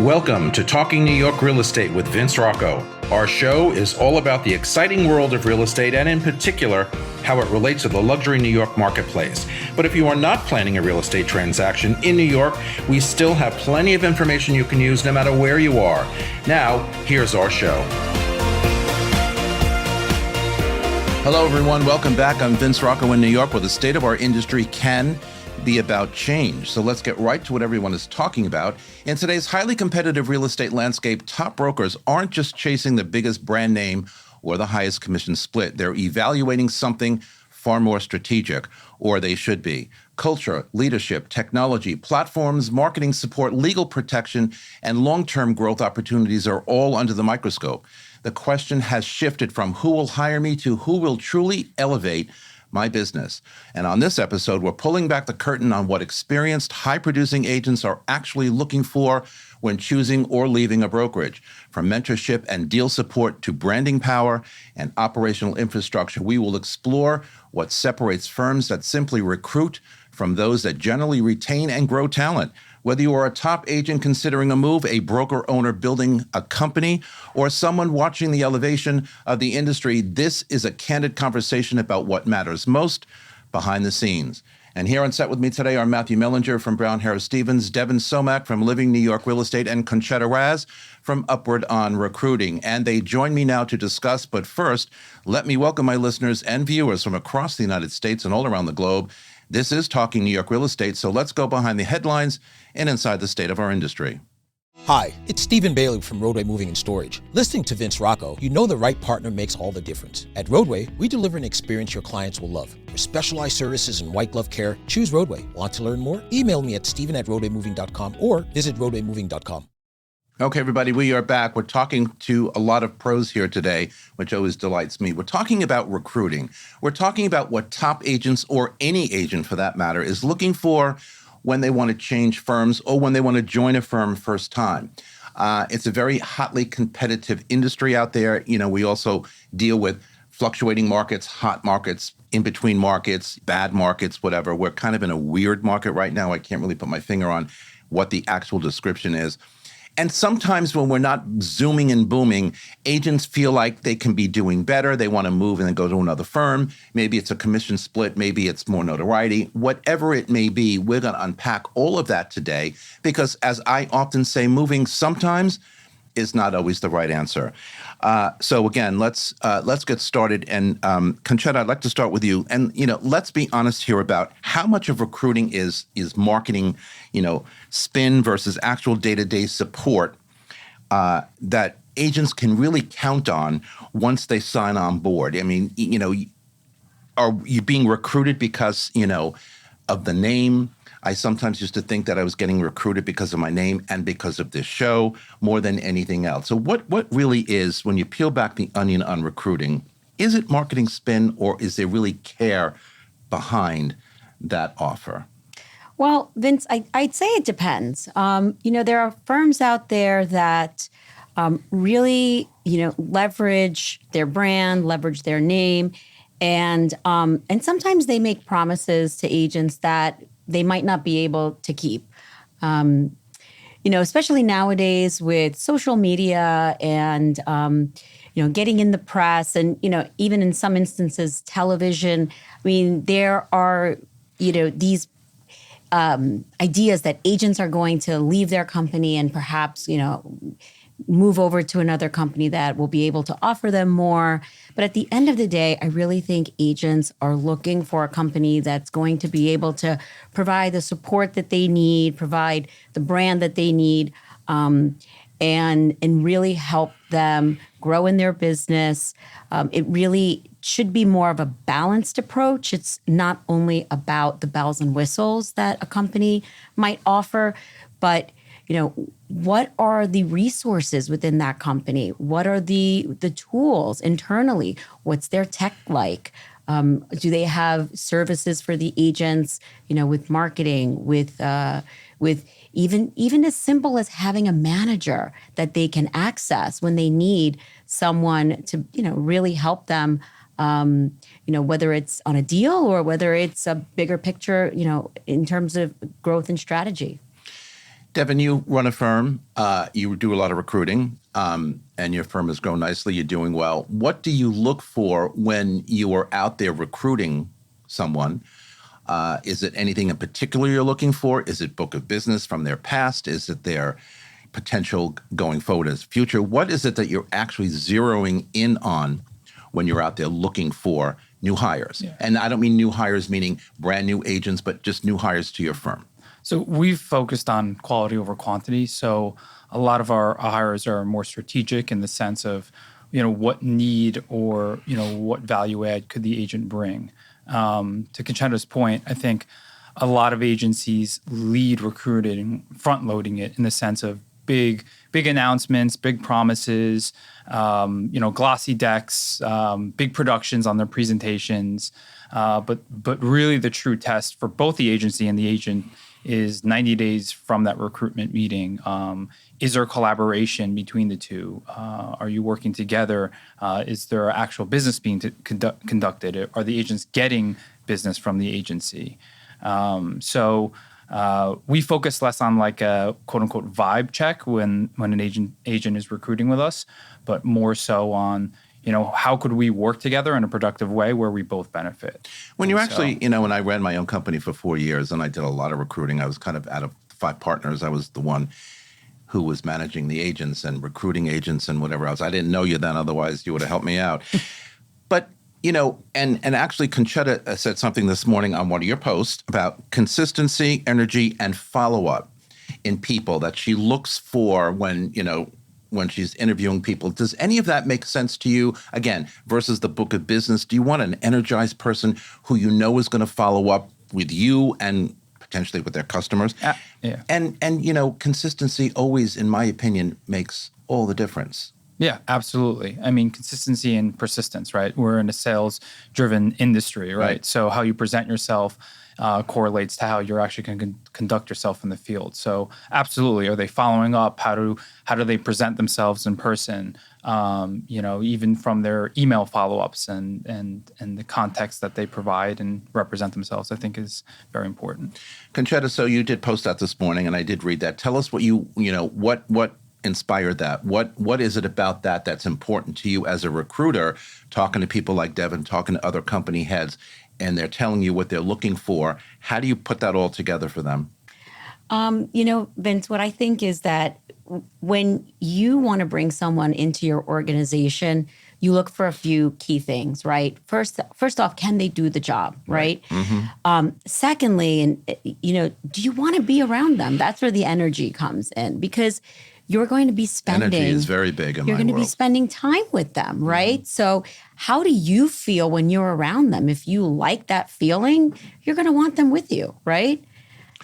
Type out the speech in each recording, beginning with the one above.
Welcome to Talking New York Real Estate with Vince Rocco. Our show is all about the exciting world of real estate and in particular, how it relates to the luxury New York marketplace. But if you are not planning a real estate transaction in New York, we still have plenty of information you can use no matter where you are. Now, here's our show. Hello, everyone. Welcome back. I'm Vince Rocco in New York, where the state of our industry can be about change. So let's get right to what everyone is talking about. In today's highly competitive real estate landscape, top brokers aren't just chasing the biggest brand name or the highest commission split. They're evaluating something far more strategic, or they should be. Culture, leadership, technology, platforms, marketing support, legal protection, and long-term growth opportunities are all under the microscope. The question has shifted from who will hire me to who will truly elevate my business. And on this episode, we're pulling back the curtain on what experienced, high-producing agents are actually looking for when choosing or leaving a brokerage. From mentorship and deal support to branding power and operational infrastructure, we will explore what separates firms that simply recruit from those that generally retain and grow talent. Whether you are a top agent considering a move, a broker owner building a company, or someone watching the elevation of the industry, this is a candid conversation about what matters most behind the scenes. And here on set with me today are Matthew Mellinger from Brown Harris Stevens, Devin Somack from Living New York Real Estate, and Conchetta Raz from Upward on Recruiting. And they join me now to discuss, but first, let me welcome my listeners and viewers from across the United States and all around the globe. This is Talking New York Real Estate, so let's go behind the headlines and inside the state of our industry. Hi, it's Stephen Bailey from Roadway Moving and Storage. Listening to Vince Rocco, you know the right partner makes all the difference. At Roadway, we deliver an experience your clients will love. For specialized services and white glove care, choose Roadway. Want to learn more? Email me at steven@roadwaymoving.com or visit roadwaymoving.com. Okay, everybody, we are back. We're talking to a lot of pros here today, which always delights me. We're talking about recruiting. We're talking about what top agents, or any agent for that matter, is looking for when they want to change firms or when they want to join a firm first time. It's a very hotly competitive industry out there. You know, we also deal with fluctuating markets, hot markets, in-between markets, bad markets, whatever. We're kind of in a weird market right now. I can't really put my finger on what the actual description is. And sometimes when we're not zooming and booming, agents feel like they can be doing better. They want to move and then go to another firm. Maybe it's a commission split. Maybe it's more notoriety. Whatever it may be, we're going to unpack all of that today because, as I often say, moving sometimes is not always the right answer. So again, let's get started. And Conchetta, I'd like to start with you. And let's be honest here about how much of recruiting is marketing, spin versus actual day-to-day support that agents can really count on once they sign on board. I mean, are you being recruited because of the name? I sometimes used to think that I was getting recruited because of my name and because of this show more than anything else. So what really is, when you peel back the onion on recruiting, is it marketing spin or is there really care behind that offer? Well, Vince, I'd say it depends. There are firms out there that really, leverage their brand, leverage their name, and sometimes they make promises to agents that they might not be able to keep. Especially nowadays with social media and, getting in the press and, even in some instances, television. I mean, there are, these ideas that agents are going to leave their company and perhaps, move over to another company that will be able to offer them more. But at the end of the day, I really think agents are looking for a company that's going to be able to provide the support that they need, provide the brand that they need, and really help them grow in their business. It really should be more of a balanced approach. It's not only about the bells and whistles that a company might offer, but what are the resources within that company? What are the tools internally? What's their tech like? Do they have services for the agents, with marketing, with even as simple as having a manager that they can access when they need someone to, really help them, whether it's on a deal or whether it's a bigger picture, in terms of growth and strategy. Devin, you run a firm. You do a lot of recruiting, and your firm has grown nicely. You're doing well. What do you look for when you are out there recruiting someone? Is it anything in particular you're looking for? Is it book of business from their past? Is it their potential going forward as future? What is it that you're actually zeroing in on when you're out there looking for new hires? Yeah. And I don't mean new hires meaning brand new agents, but just new hires to your firm. So we've focused on quality over quantity. So a lot of our hires are more strategic in the sense of, what need or, what value add could the agent bring. To Conchetta's point, I think a lot of agencies lead recruiting, front loading it in the sense of big announcements, big promises, glossy decks, big productions on their presentations. But really the true test for both the agency and the agent is 90 days from that recruitment meeting. Is there collaboration between the two? Are you working together? Is there actual business being conducted? Are the agents getting business from the agency? So we focus less on like a quote unquote vibe check when an agent is recruiting with us, but more so on, how could we work together in a productive way where we both benefit? When you're actually, when I ran my own company for 4 years and I did a lot of recruiting, I was kind of out of 5 partners. I was the one who was managing the agents and recruiting agents and whatever else. I didn't know you then, otherwise you would have helped me out. But, and actually Conchetta said something this morning on one of your posts about consistency, energy, and follow-up in people that she looks for when she's interviewing people. Does any of that make sense to you? Again, versus the book of business, do you want an energized person who is going to follow up with you and potentially with their customers? Yeah. And consistency always, in my opinion, makes all the difference. Yeah, absolutely. I mean, consistency and persistence, right? We're in a sales-driven industry, right? So how you present yourself correlates to how you're actually going to conduct yourself in the field. So absolutely, are they following up? How do they present themselves in person? Even from their email follow-ups and the context that they provide and represent themselves, I think is very important. Conchetta, so you did post that this morning, and I did read that. Tell us what what inspired that? What is it about that that's important to you as a recruiter, talking to people like Devin, talking to other company heads, and they're telling you what they're looking for? How do you put that all together for them? Vince, what I think is that when you want to bring someone into your organization, you look for a few key things, right? First off, can they do the job, right? Mm-hmm. Secondly, do you want to be around them? That's where the energy comes in, because you're going to be spending. Energy is very big in my world. You're going to be spending time with them, right? Mm-hmm. So how do you feel when you're around them? If you like that feeling, you're going to want them with you, right?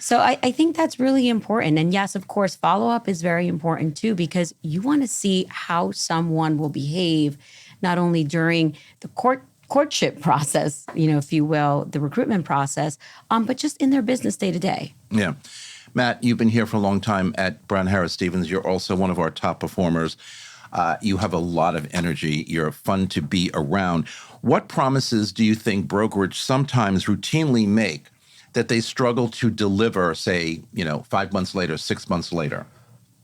So I think that's really important. And yes, of course, follow-up is very important too, because you want to see how someone will behave, not only during the courtship process, if you will, the recruitment process, but just in their business day to day. Yeah. Matt, you've been here for a long time at Brown Harris Stevens. You're also one of our top performers. You have a lot of energy. You're fun to be around. What promises do you think brokerage sometimes routinely make that they struggle to deliver, say, 5 months later, 6 months later?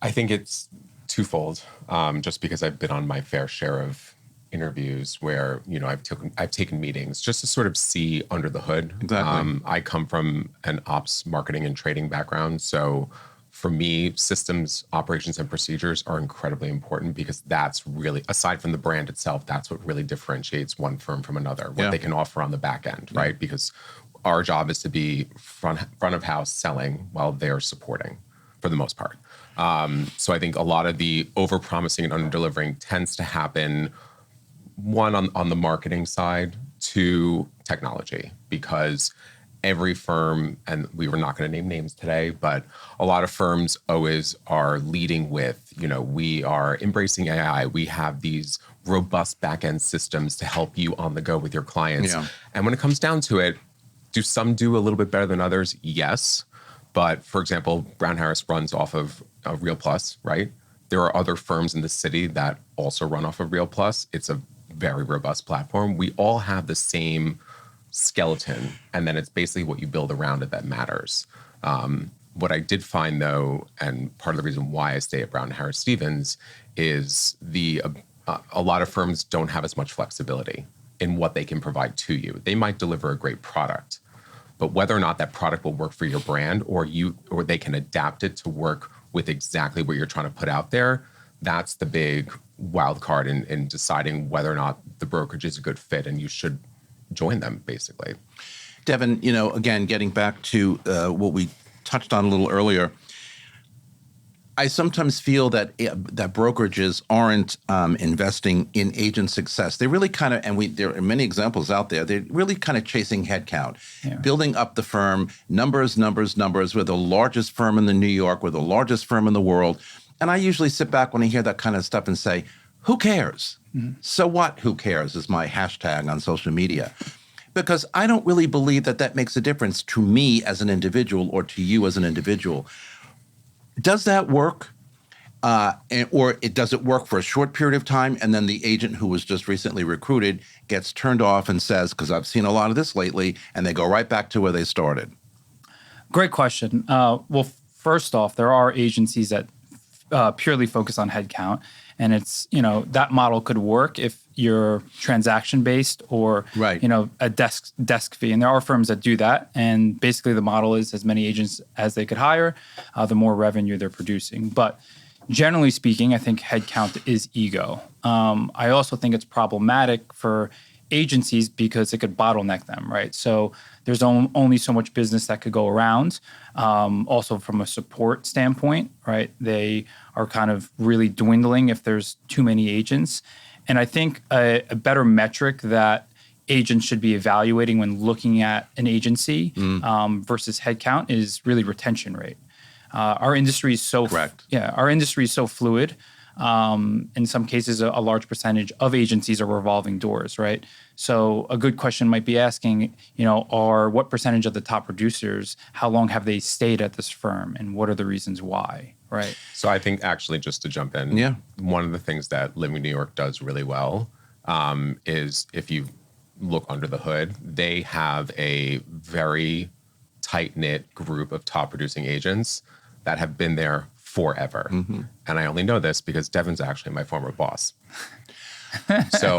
I think it's twofold, just because I've been on my fair share of interviews where, I've taken meetings just to sort of see under the hood. Exactly. I come from an ops, marketing, and trading background. So for me, systems, operations, and procedures are incredibly important, because that's really, aside from the brand itself, that's what really differentiates one firm from another, what they can offer on the back end, right? Because our job is to be front of house selling while they're supporting for the most part. So I think a lot of the over-promising and under-delivering tends to happen, one, on the marketing side, two, technology, because every firm, and we were not going to name names today, but a lot of firms always are leading with, we are embracing AI. We have these robust back-end systems to help you on the go with your clients. Yeah. And when it comes down to it, do some do a little bit better than others? Yes. But for example, Brown Harris runs off of Real Plus, right? There are other firms in the city that also run off of Real Plus. It's a very robust platform. We all have the same skeleton, and then it's basically what you build around it that matters. What I did find, though, and part of the reason why I stay at Brown Harris Stevens, is a lot of firms don't have as much flexibility in what they can provide to you. They might deliver a great product, but whether or not that product will work for your brand, or they can adapt it to work with exactly what you're trying to put out there, that's the big wild card in deciding whether or not the brokerage is a good fit and you should join them, basically. Devin, again, getting back to what we touched on a little earlier, I sometimes feel that brokerages aren't investing in agent success. They really kind of, and there are many examples out there, they're really kind of chasing headcount, building up the firm, numbers. We're the largest firm in New York, we're the largest firm in the world. And I usually sit back when I hear that kind of stuff and say, who cares? Mm-hmm. So what? Who cares is my hashtag on social media. Because I don't really believe that makes a difference to me as an individual or to you as an individual. Does that work? Does it work for a short period of time, and then the agent who was just recently recruited gets turned off and says, because I've seen a lot of this lately, and they go right back to where they started? Great question. Well, first off, there are agencies that purely focus on headcount, and it's, that model could work if you're transaction based or right. A desk fee. And there are firms that do that. And basically the model is as many agents as they could hire, the more revenue they're producing. But generally speaking, I think headcount is ego. I also think it's problematic for agencies because it could bottleneck them, right? So there's only so much business that could go around. Also from a support standpoint, right? They are kind of really dwindling if there's too many agents. And I think a better metric that agents should be evaluating when looking at an agency versus headcount is really retention rate. Our industry is so correct. Our industry is so fluid. In some cases, a large percentage of agencies are revolving doors, right? So a good question might be asking, what percentage of the top producers, how long have they stayed at this firm, and what are the reasons why, right? So I think actually, just to jump in, one of the things that Living in New York does really well is if you look under the hood, they have a very tight-knit group of top producing agents that have been there forever. Mm-hmm. And I only know this because Devin's actually my former boss. So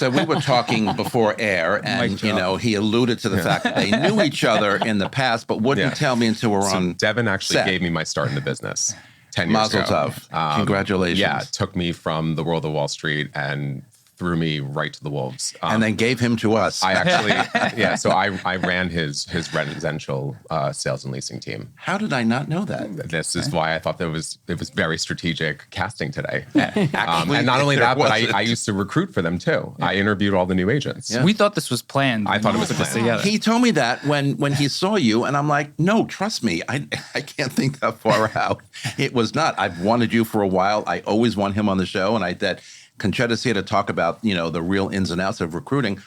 we were talking before air, and he alluded to the fact that they knew each other in the past, but wouldn't tell me until we're on. Devin actually gave me my start in the business 10 years ago. Mazel tov. Congratulations. Yeah, it took me from the world of Wall Street and threw me right to the wolves. And then gave him to us. I actually, so I ran his residential sales and leasing team. How did I not know that? This is why I thought it was very strategic casting today. Actually, and not only that, but wasn't. I used to recruit for them too. I interviewed all the new agents. We thought this was planned. I thought it was planned. He told me that when he saw you, and I'm like, no, trust me, I can't think that far out. It was not. I've wanted you for a while. I always want him on the show, and I thought, Conchetta's here to talk about, the real ins and outs of recruiting.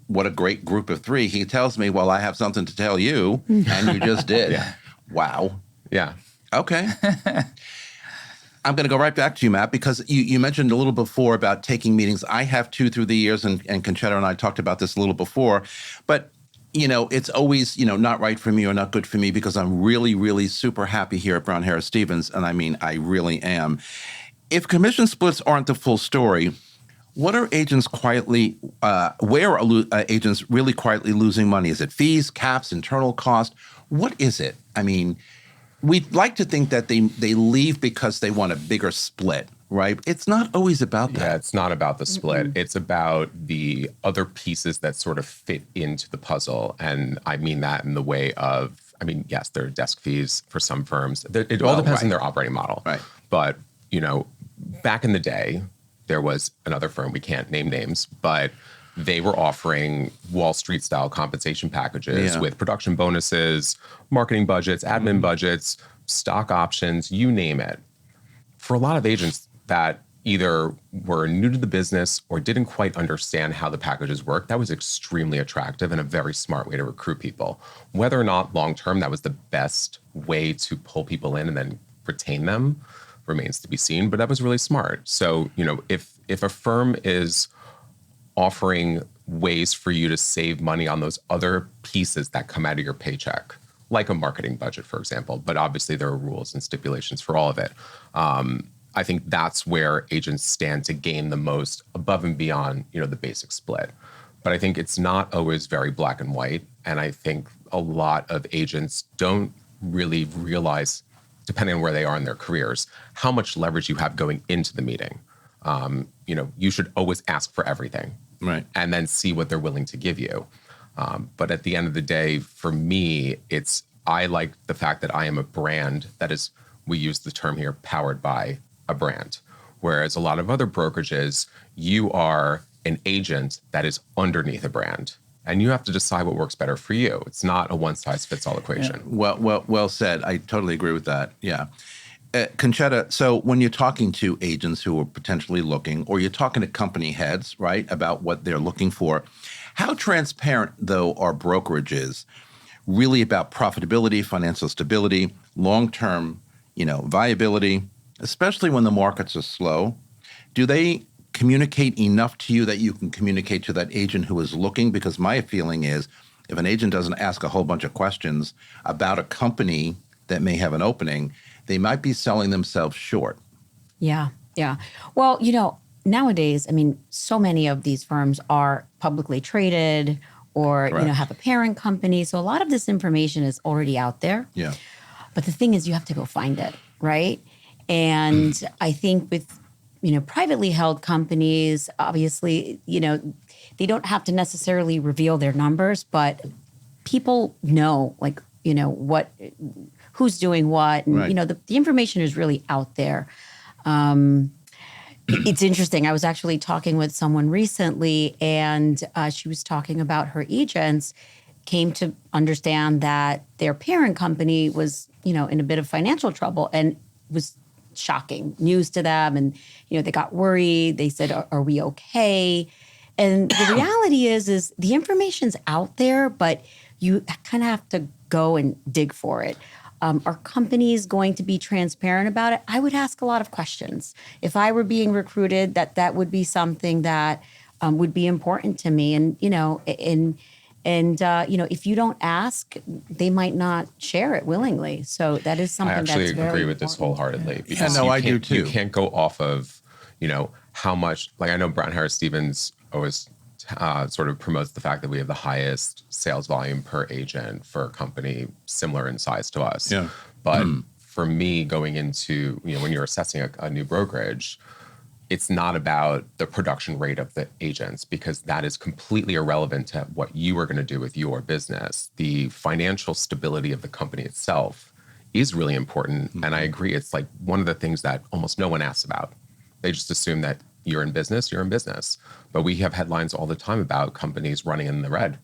What a great group of three. He tells me, well, I have something to tell you, and you just did. Yeah. Wow. Yeah. Okay. I'm going to go right back to you, Matt, because you mentioned a little before about taking meetings. I have too through the years, and Conchetta and I talked about this a little before. But, it's always, not right for me or not good for me because I'm really, really super happy here at Brown Harris Stevens. And I mean, I really am. If commission splits aren't the full story, what are agents where are agents really quietly losing money? Is it fees, caps, internal cost? What is it? I mean, we'd like to think that they leave because they want a bigger split, right? It's not always about that. Yeah, it's not about the split. Mm-hmm. It's about the other pieces that sort of fit into the puzzle. And I mean that in the way of, yes, there are desk fees for some firms. It all depends on their operating model. Right. But, back in the day, there was another firm, we can't name names, but they were offering Wall Street style compensation packages with production bonuses, marketing budgets, admin budgets, stock options, you name it. For a lot of agents that either were new to the business or didn't quite understand how the packages work, that was extremely attractive and a very smart way to recruit people. Whether or not long-term that was the best way to pull people in and then retain them remains to be seen, but that was really smart. So, if a firm is offering ways for you to save money on those other pieces that come out of your paycheck, like a marketing budget, for example. But obviously there are rules and stipulations for all of it. I think that's where agents stand to gain the most above and beyond, the basic split. But I think it's not always very black and white. And I think a lot of agents don't really realize, depending on where they are in their careers, how much leverage you have going into the meeting. You should always ask for everything, right, and then see what they're willing to give you. But at the end of the day, for me, I like the fact that I am a brand that is, we use the term here, powered by a brand. Whereas a lot of other brokerages, you are an agent that is underneath a brand. And you have to decide what works better for you. It's not a one-size-fits-all equation. Yeah. Well said. I totally agree with that. Yeah. Conchetta, so when you're talking to agents who are potentially looking, or you're talking to company heads, right, about what they're looking for, how transparent, though, are brokerages really about profitability, financial stability, long-term, viability, especially when the markets are slow? Do they communicate enough to you that you can communicate to that agent who is looking? Because my feeling is if an agent doesn't ask a whole bunch of questions about a company that may have an opening, they might be selling themselves short. Yeah. Well, nowadays, so many of these firms are publicly traded or, Correct. Have a parent company. So a lot of this information is already out there. Yeah. But the thing is, you have to go find it, right? And I think with, privately held companies, obviously, they don't have to necessarily reveal their numbers, but people know, who's doing what. And, Right. the information is really out there. It's interesting. I was actually talking with someone recently, and she was talking about her agents came to understand that their parent company was, in a bit of financial trouble, and was shocking news to them. And, they got worried. They said, are we okay? And the reality is the information's out there, but you kind of have to go and dig for it. Are companies going to be transparent about it? I would ask a lot of questions. If I were being recruited, that would be something that would be important to me. And, if you don't ask, they might not share it willingly. So that is something I actually that's very agree with this important. wholeheartedly. Yeah, no, you I do can't- too. You can't go off of, how much, like I know Brown Harris Stevens always sort of promotes the fact that we have the highest sales volume per agent for a company similar in size to us. Yeah. But for me, going into, when you're assessing a new brokerage, it's not about the production rate of the agents, because that is completely irrelevant to what you are going to do with your business. The financial stability of the company itself is really important. And I agree, it's like one of the things that almost no one asks about. They just assume that you're in business. But we have headlines all the time about companies running in the red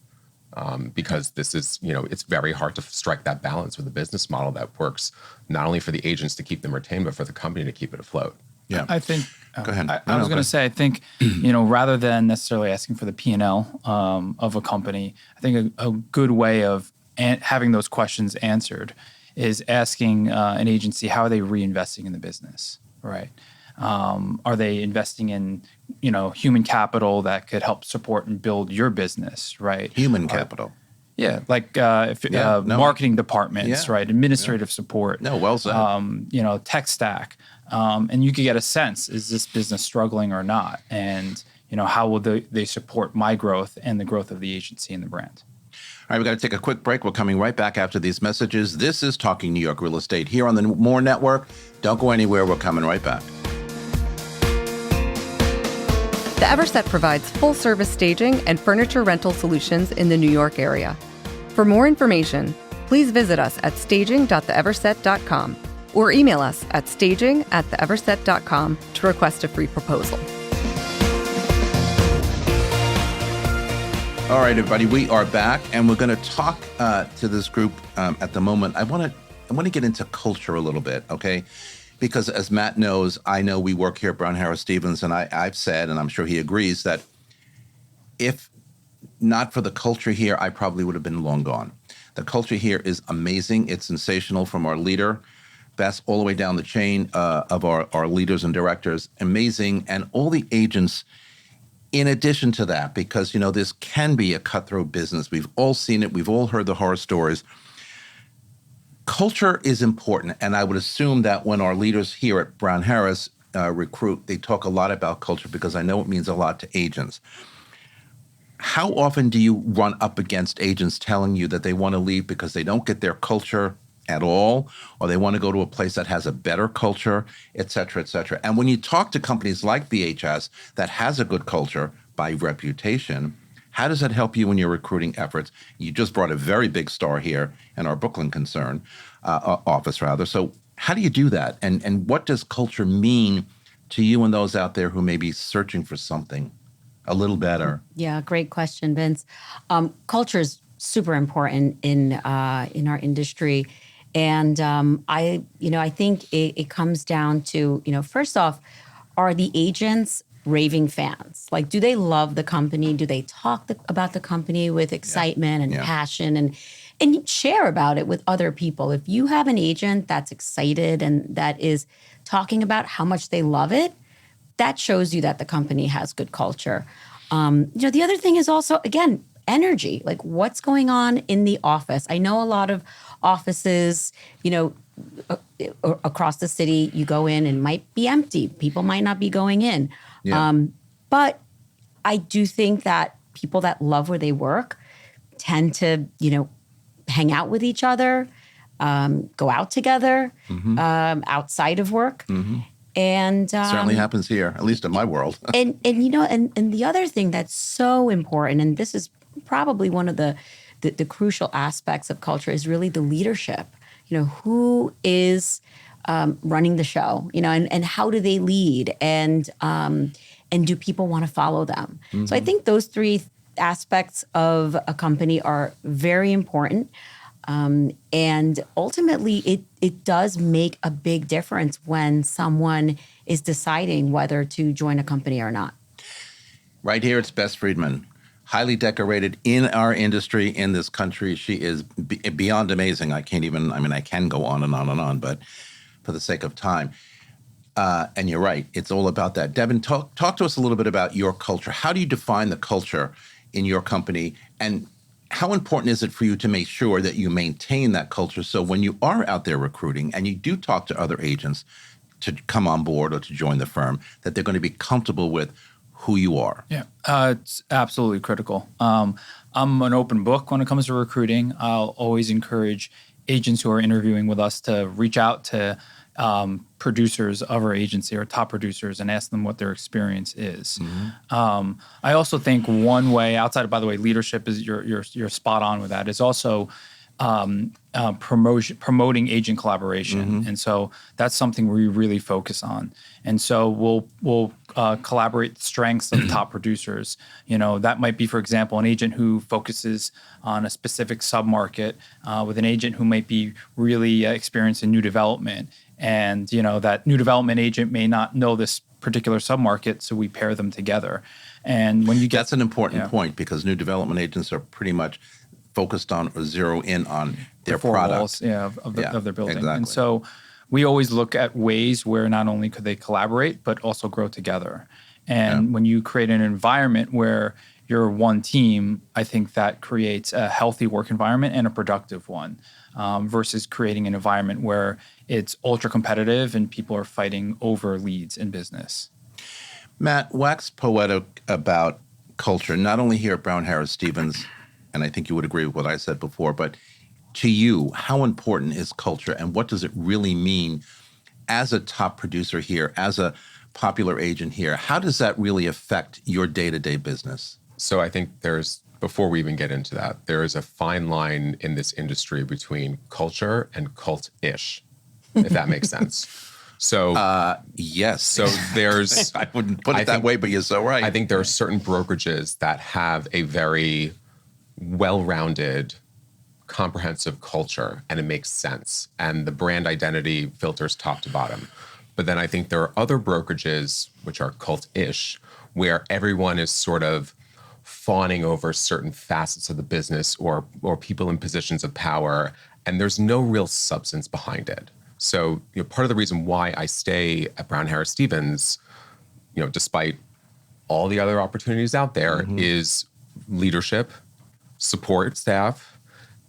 because this is, it's very hard to strike that balance with a business model that works not only for the agents to keep them retained, but for the company to keep it afloat. Yeah. I think. Go ahead. I was going to say, I think, rather than necessarily asking for the P&L of a company, I think a good way of having those questions answered is asking an agency, how are they reinvesting in the business, right? Are they investing in, human capital that could help support and build your business, right? Human capital. Yeah, like no. marketing departments, Yeah. right? Administrative support. No, well said. Tech stack. And you could get a sense, is this business struggling or not? And, how will they support my growth and the growth of the agency and the brand? All right, we've got to take a quick break. We're coming right back after these messages. This is Talking New York Real Estate here on the More Network. Don't go anywhere. We're coming right back. The Everset provides full-service staging and furniture rental solutions in the New York area. For more information, please visit us at staging.theeverset.com or email us at staging@theeverset.com to request a free proposal. All right, everybody, we are back, and we're going to talk to this group at the moment. I want to get into culture a little bit, okay? Because as Matt knows, I know we work here at Brown Harris Stevens, and I've said, and I'm sure he agrees, that if not for the culture here, I probably would have been long gone. The culture here is amazing. It's sensational, from our leader, Bess, all the way down the chain of our leaders and directors. Amazing. And all the agents, in addition to that, because, this can be a cutthroat business. We've all seen it. We've all heard the horror stories. culture is important, and I would assume that when our leaders here at Brown Harris recruit, they talk a lot about culture because I know it means a lot to agents. How often do you run up against agents telling you that they want to leave because they don't get their culture at all, or they want to go to a place that has a better culture, et cetera, et cetera? And when you talk to companies like BHS that has a good culture by reputation, how does that help you in your recruiting efforts? You just brought a very big star here in our Brooklyn office, rather. So how do you do that? And what does culture mean to you and those out there who may be searching for something a little better? Yeah, great question, Vince. Culture is super important in our industry. And I think it comes down to, first off, are the agents raving fans? Like, do they love the company? Do they talk about the company with excitement and passion and share about it with other people? If you have an agent that's excited and that is talking about how much they love it, that shows you that the company has good culture. The other thing is also, again, energy. Like, what's going on in the office? I know a lot of offices, across the city, you go in and might be empty. People might not be going in. Yeah. But I do think that people that love where they work tend to, hang out with each other, go out together, outside of work. Mm-hmm. And certainly happens here, at least in my world. and the other thing that's so important, and this is probably one of the crucial aspects of culture, is really the leadership. Who is running the show, and how do they lead, and do people want to follow them? Mm-hmm. So I think those three aspects of a company are very important. And ultimately, it does make a big difference when someone is deciding whether to join a company or not. Right here, it's Bess Friedman, highly decorated in our industry, in this country. She is beyond amazing. I can go on and on and on, but for the sake of time. And you're right, it's all about that. Devin, talk to us a little bit about your culture. How do you define the culture in your company, and how important is it for you to make sure that you maintain that culture so when you are out there recruiting and you do talk to other agents to come on board or to join the firm, that they're going to be comfortable with who you are? Yeah, it's absolutely critical. I'm an open book when it comes to recruiting. I'll always encourage agents who are interviewing with us to reach out to producers of our agency or top producers and ask them what their experience is. Mm-hmm. I also think one way, outside of, by the way, leadership is you're spot on with that, is also promoting agent collaboration. Mm-hmm. And so that's something we really focus on. And so we'll collaborate the strengths of top producers. That might be, for example, an agent who focuses on a specific submarket with an agent who might be really experienced in new development. And, that new development agent may not know this particular submarket, so we pair them together. And when you get— That's an important point, because new development agents are pretty much focused on or zero in on their product. Walls, of their building. Exactly. And so we always look at ways where not only could they collaborate, but also grow together. And when you create an environment where you're one team, I think that creates a healthy work environment and a productive one, versus creating an environment where it's ultra competitive and people are fighting over leads in business. Matt, wax poetic about culture, not only here at Brown Harris Stevens, and I think you would agree with what I said before, but to you, how important is culture, and what does it really mean as a top producer here, as a popular agent here? How does that really affect your day-to-day business? So I think before we even get into that, there is a fine line in this industry between culture and cult-ish, if that makes sense. So yes. So there's— I wouldn't put it that way, but you're so right. I think there are certain brokerages that have a very well-rounded, comprehensive culture, and it makes sense. And the brand identity filters top to bottom. But then I think there are other brokerages, which are cult-ish, where everyone is sort of fawning over certain facets of the business or people in positions of power, and there's no real substance behind it. So, part of the reason why I stay at Brown Harris Stevens, despite all the other opportunities out there, is leadership, support staff,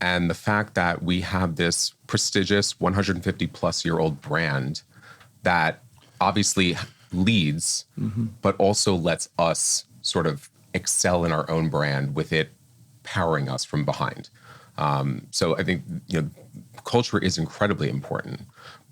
And the fact that we have this prestigious 150 plus year old brand that obviously leads, but also lets us sort of excel in our own brand with it powering us from behind. So I think, culture is incredibly important,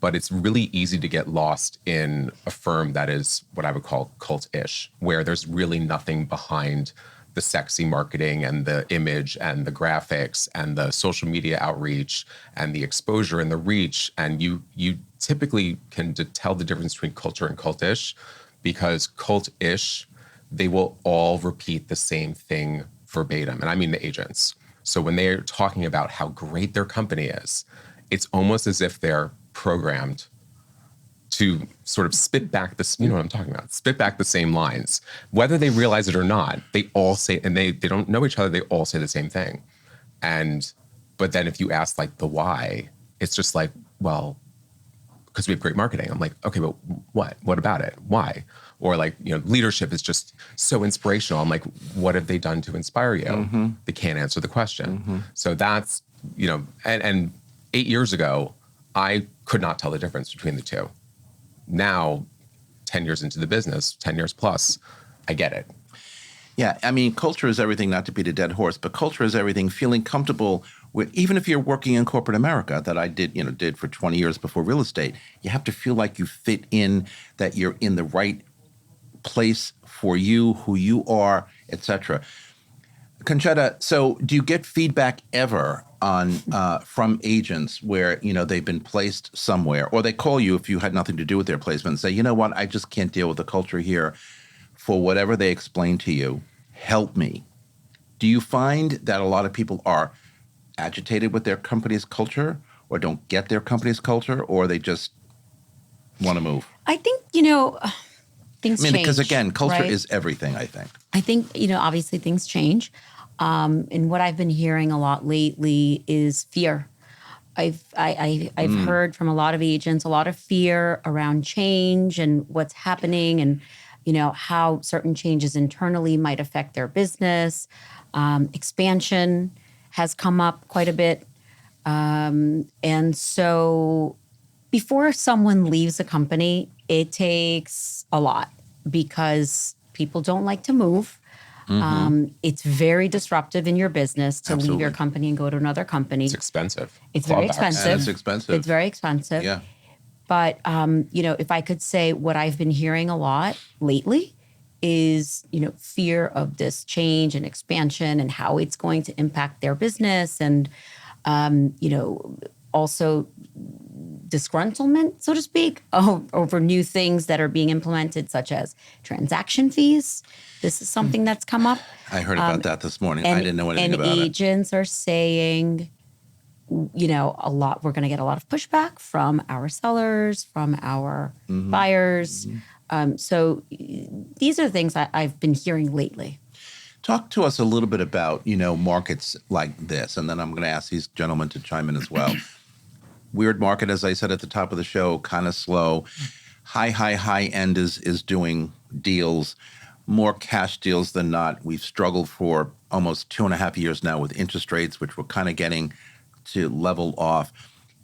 but it's really easy to get lost in a firm that is what I would call cult-ish, where there's really nothing behind the sexy marketing and the image and the graphics and the social media outreach and the exposure and the reach. And you typically can tell the difference between culture and cult-ish, because cult-ish, they will all repeat the same thing verbatim. And I mean the agents. So when they're talking about how great their company is, it's almost as if they're programmed to sort of spit back this, you know what I'm talking about, spit back the same lines. Whether they realize it or not, they all say, and they don't know each other, they all say the same thing. But then if you ask like the why, it's just like, well, because we have great marketing. I'm like, okay, but what? What about it? Why? Or like, leadership is just so inspirational. I'm like, what have they done to inspire you? They can't answer the question. So that's, and 8 years ago, I could not tell the difference between the two. Now, 10 years into the business, 10 years plus, I get it. Yeah, I mean, culture is everything, not to beat a dead horse, but culture is everything, feeling comfortable with, even if you're working in corporate America, that I did for 20 years before real estate, you have to feel like you fit in, that you're in the right place for you, who you are, etc. Conchetta, so do you get feedback ever on from agents where they've been placed somewhere, or they call you if you had nothing to do with their placement and say, you know what, I just can't deal with the culture here, for whatever they explain to you, help me? Do you find that a lot of people are agitated with their company's culture, or don't get their company's culture, or they just want to move? I think, things change. Because again, culture right? is everything, I think. I think, obviously things change. And what I've been hearing a lot lately is fear. I've heard from a lot of agents, a lot of fear around change and what's happening, and how certain changes internally might affect their business. Expansion has come up quite a bit. And so before someone leaves a company, it takes a lot, because people don't like to move. It's very disruptive in your business to leave your company and go to another company. It's expensive. It's very expensive. And it's expensive. It's very expensive. Yeah. But, if I could say what I've been hearing a lot lately is, fear of this change and expansion and how it's going to impact their business, and, also disgruntlement, so to speak, over new things that are being implemented, such as transaction fees. This is something that's come up. I heard about that this morning. I didn't know anything about it. And agents are saying, a lot. We're going to get a lot of pushback from our sellers, from our buyers. So these are things I've been hearing lately. Talk to us a little bit about, markets like this, and then I'm going to ask these gentlemen to chime in as well. Weird market, as I said at the top of the show, kind of slow. High end is doing deals, more cash deals than not. We've struggled for almost 2.5 years now with interest rates, which we're kind of getting to level off.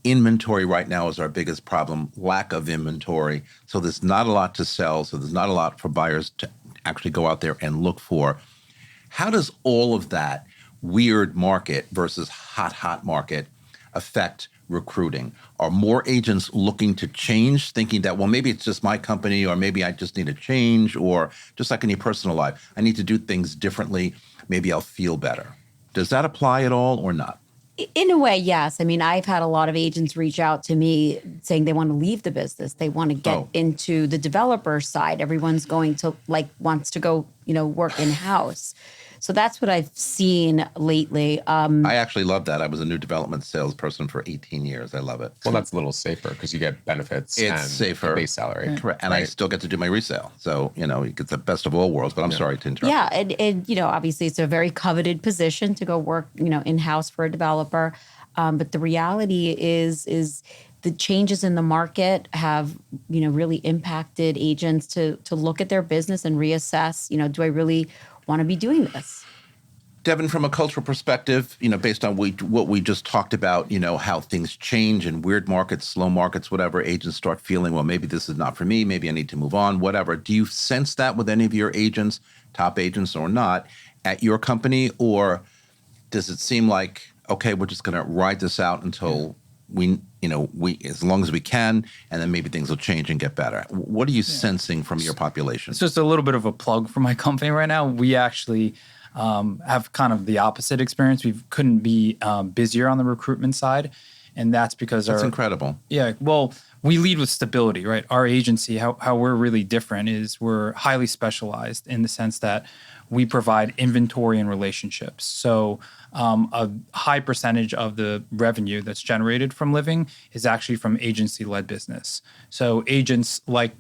Inventory right now is our biggest problem, lack of inventory. So there's not a lot to sell. So there's not a lot for buyers to actually go out there and look for. How does all of that weird market versus hot market affect recruiting? Are more agents looking to change, thinking that, well, maybe it's just my company, or maybe I just need a change, or just like in your personal life, I need to do things differently. Maybe I'll feel better. Does that apply at all or not? In a way, yes. I mean, I've had a lot of agents reach out to me saying they want to leave the business. They want to get into the developer side. Everyone's wants to go, work in-house. So that's what I've seen lately. I actually love that. I was a new development salesperson for 18 years. I love it. Well, that's a little safer because you get benefits and safer. Base salary. Correct. And I still get to do my resale. So, you get the best of all worlds, but I'm sorry to interrupt. Yeah. And obviously it's a very coveted position to go work, in-house for a developer. But the reality is the changes in the market have, really impacted agents to look at their business and reassess, do I really want to be doing this? Devin, from a cultural perspective, based on what we just talked about, how things change in weird markets, slow markets, whatever, agents start feeling, well, maybe this is not for me, maybe I need to move on, whatever. Do you sense that with any of your agents, top agents or not, at your company? Or does it seem like, okay, we're just going to ride this out until we as long as we can, and then maybe things will change and get better? What are you sensing from your population? It's just a little bit of a plug for my company right now. We actually have kind of the opposite experience. We couldn't be busier on the recruitment side, and that's because that's incredible. Yeah, well, we lead with stability, right? Our agency, how we're really different is we're highly specialized in the sense that we provide inventory and relationships. So a high percentage of the revenue that's generated from living is actually from agency-led business. So agents like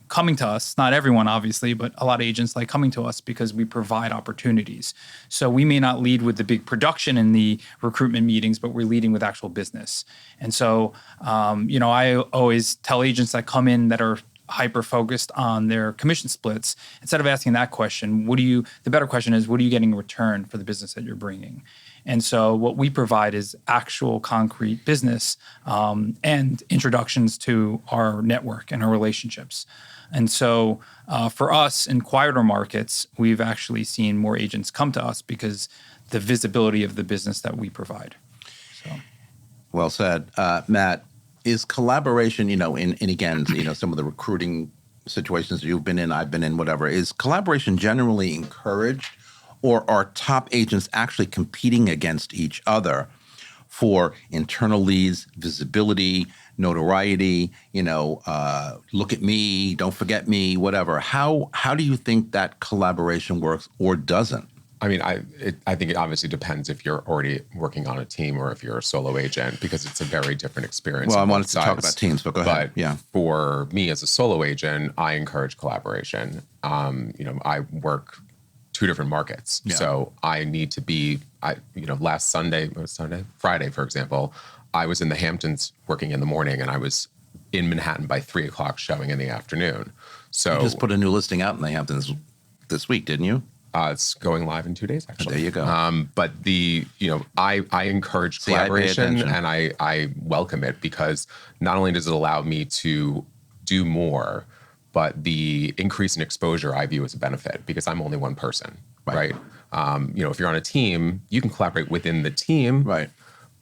coming to us, not everyone obviously, but a lot of agents like coming to us because we provide opportunities. So we may not lead with the big production in the recruitment meetings, but we're leading with actual business. And so, I always tell agents that come in that are hyper-focused on their commission splits, instead of asking that question, the better question is, what are you getting in return for the business that you're bringing? And so what we provide is actual concrete business and introductions to our network and our relationships. And so for us in quieter markets, we've actually seen more agents come to us because the visibility of the business that we provide. So. Well said. Matt, is collaboration, and again, some of the recruiting situations you've been in, I've been in, whatever, is collaboration generally encouraged, or are top agents actually competing against each other for internal leads, visibility, notoriety, look at me, don't forget me, whatever? How do you think that collaboration works or doesn't? I mean, I think it obviously depends if you're already working on a team or if you're a solo agent, because it's a very different experience. Well, I wanted to talk about teams, but go ahead. But for me as a solo agent, I encourage collaboration. I work 2 different markets. Yeah. So I need to be, last Friday, for example, I was in the Hamptons working in the morning, and I was in Manhattan by 3:00 showing in the afternoon. So you just put a new listing out in the Hamptons this week, didn't you? It's going live in 2 days, actually. There you go. But I encourage collaboration, and I welcome it, because not only does it allow me to do more, but the increase in exposure I view as a benefit, because I'm only one person, right? If you're on a team, you can collaborate within the team, right?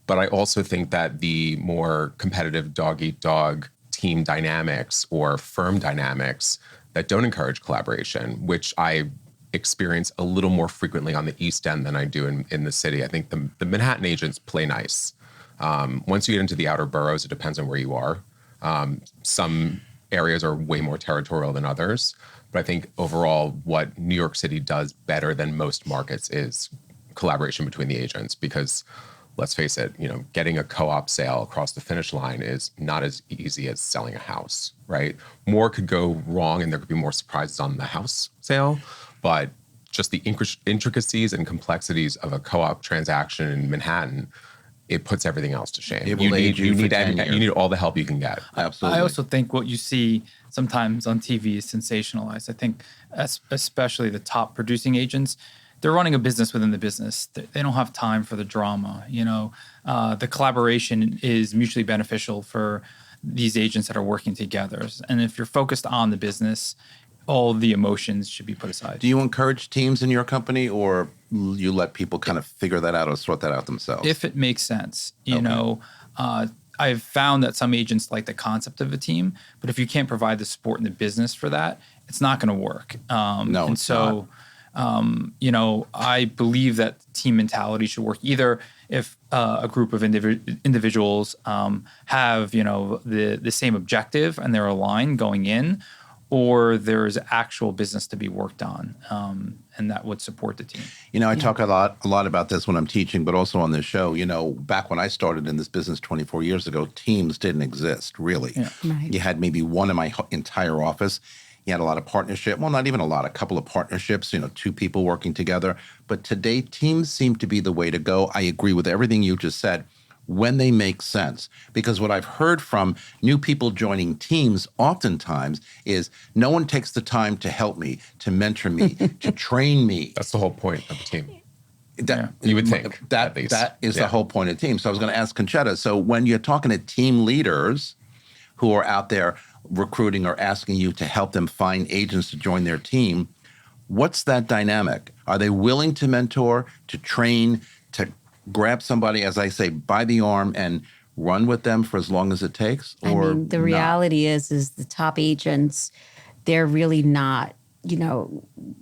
But I also think that the more competitive dog-eat-dog team dynamics or firm dynamics that don't encourage collaboration, which I experience a little more frequently on the East End than I do in the city. I think the Manhattan agents play nice. Once you get into the outer boroughs, it depends on where you are. Some areas are way more territorial than others. But I think overall, what New York City does better than most markets is collaboration between the agents, because let's face it, getting a co-op sale across the finish line is not as easy as selling a house, right? More could go wrong, and there could be more surprises on the house sale. But just the intricacies and complexities of a co-op transaction in Manhattan, it puts everything else to shame. You need all the help you can get. Absolutely. I also think what you see sometimes on TV is sensationalized. I think especially the top producing agents, they're running a business within the business. They don't have time for the drama. The collaboration is mutually beneficial for these agents that are working together. And if you're focused on the business, all the emotions should be put aside. Do you encourage teams in your company, or you let people kind of figure that out or sort that out themselves? If it makes sense. I've found that some agents like the concept of a team, but if you can't provide the support and the business for that, it's not going to work. Not. I believe that team mentality should work either if a group of individuals have, the same objective and they're aligned going in, or there's actual business to be worked on, and that would support the team. I talk a lot about this when I'm teaching, but also on this show. Back when I started in this business 24 years ago, teams didn't exist, really. Yeah. Right. You had maybe one in my entire office. You had a lot of partnership. Well, not even a lot, a couple of partnerships, 2 people working together. But today, teams seem to be the way to go. I agree with everything you just said, when they make sense. Because what I've heard from new people joining teams oftentimes is no one takes the time to help me, to mentor me, to train me. That's the whole point of a team. You would think, at least. That is the whole point of team. So I was going to ask Conchetta, so when you're talking to team leaders who are out there recruiting or asking you to help them find agents to join their team, what's that dynamic? Are they willing to mentor, to train, to grab somebody, as I say, by the arm and run with them for as long as it takes? Or I mean, the reality is the top agents, they're really not,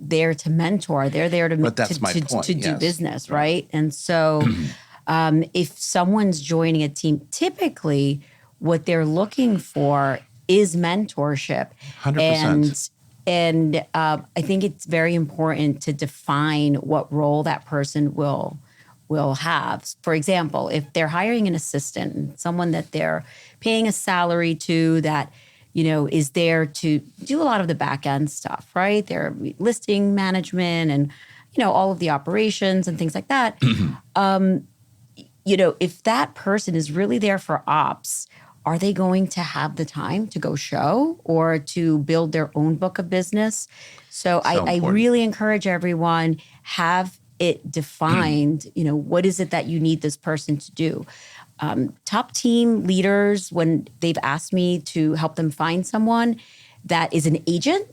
there to mentor. They're there to But that's my point, to do yes. business, right? And so, if someone's joining a team, typically what they're looking for is mentorship. 100%. And I think it's very important to define what role that person will have. For example, if they're hiring an assistant, someone that they're paying a salary to that, is there to do a lot of the back end stuff, right? Their listing management and, all of the operations and things like that. If that person is really there for ops, are they going to have the time to go show or to build their own book of business? So I really encourage everyone, have it defined, what is it that you need this person to do? Top team leaders, when they've asked me to help them find someone that is an agent,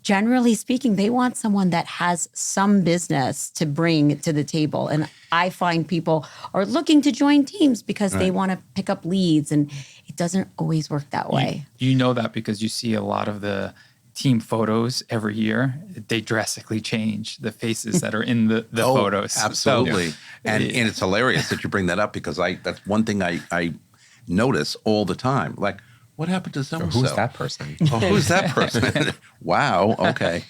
generally speaking, they want someone that has some business to bring to the table. And I find people are looking to join teams because they want to pick up leads, and it doesn't always work that way. You know that because you see a lot of the team photos every year. They drastically change the faces that are in the photos. Absolutely. So, and it's hilarious that you bring that up because that's one thing I notice all the time. Like, what happened to so-and-so? Who's that person? Oh, who's that person? Wow. Okay.